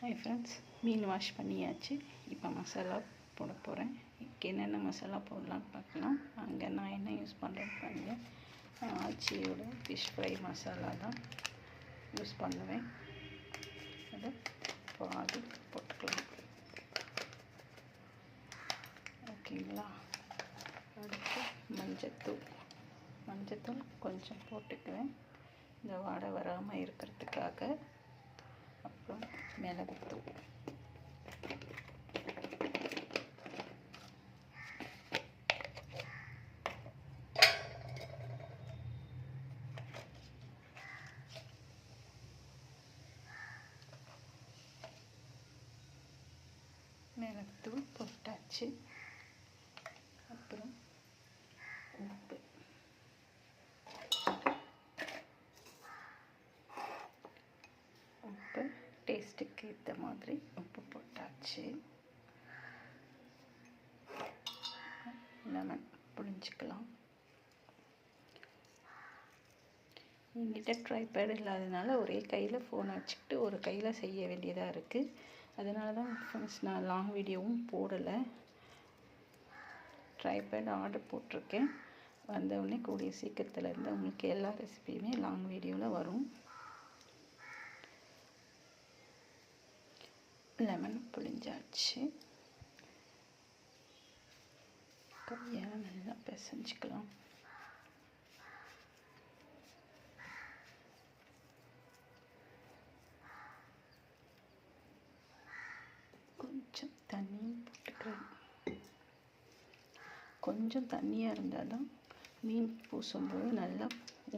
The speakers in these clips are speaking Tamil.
ஹாய் ஃப்ரெண்ட்ஸ், மீன் வாஷ் பண்ணியாச்சு. இப்போ மசாலா போட போகிறேன். என்னென்ன மசாலா போடலான்னு பார்க்கலாம். அங்கே நான் என்ன யூஸ் பண்ணுறேன்னு பாருங்கள். ஆச்சியோட ஃபிஷ் ஃப்ரை மசாலா தான் யூஸ் பண்ணுவேன். அதை பாதி போட்டுக்கலாம். ஓகேங்களா. அடுத்து மஞ்சத்தூள் கொஞ்சம் போட்டுக்குவேன், இந்த வாடை வராமல் இருக்கிறதுக்காக. அப்புறம் மிளகுத்தூள், மிளகுத்தூள் போட்டாச்சு. அப்புறம் உப்பு டேஸ்ட்டுக்கு ஏற்ற மாதிரி உப்பு போட்டாச்சு. லெமன் புழிஞ்சிக்கலாம். என்கிட்ட ட்ரைபேட் இல்லாததுனால ஒரே கையில் ஃபோனை வச்சுக்கிட்டு ஒரு கையில் செய்ய வேண்டியதாக இருக்குது. அதனால தான் ஃப்ரெண்ட்ஸ் நான் லாங் வீடியோவும் போடலை. ட்ரைபேட் ஆர்டர் போட்டிருக்கேன். வந்தவுடனே கூடிய சீக்கிரத்தில் இருந்து உங்களுக்கு எல்லா ரெசிபியுமே லாங் வீடியோவில் வரும். லெமன் புழிஞ்சாச்சு. கையால் நல்லா பிசைஞ்சிக்கலாம். கொஞ்சம் தண்ணி போட்டுக்கிறேன். கொஞ்சம் தண்ணியாக இருந்தால் தான் மீன் பூசும்போது நல்லா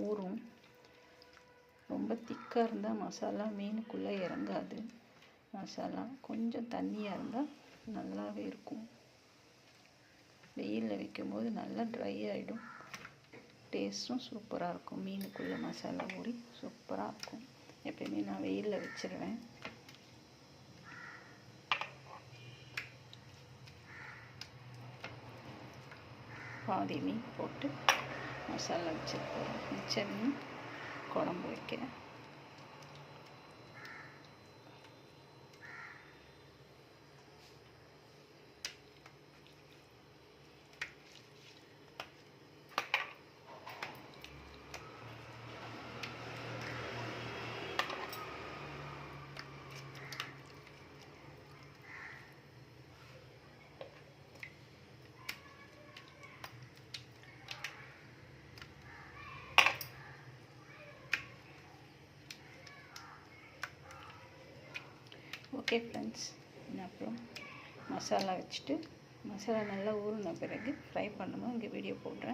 ஊறும். ரொம்ப திக்காக இருந்தால் மசாலா மீனுக்குள்ளே இறங்காது. மசாலா கொஞ்சம் தண்ணியாக இருந்தால் நல்லாவே இருக்கும். வெயிலில் வைக்கும்போது நல்லா ட்ரை ஆகிடும். டேஸ்ட்டும் சூப்பராக இருக்கும். மீனுக்குள்ளே மசாலா ஊறி சூப்பராக இருக்கும். எப்பயுமே நான் வெயிலில் வச்சிருவேன். பாதி மீன் போட்டு மசாலா வச்சுருப்போம். மிச்ச மீன் குழம்பு வைக்கிறேன். ஓகே ஃப்ரெண்ட்ஸ், அப்புறம் மசாலா வச்சுட்டு மசாலா நல்லா ஊறின பிறகு ஃப்ரை பண்ணும்போது இங்கே வீடியோ போடுறேன்.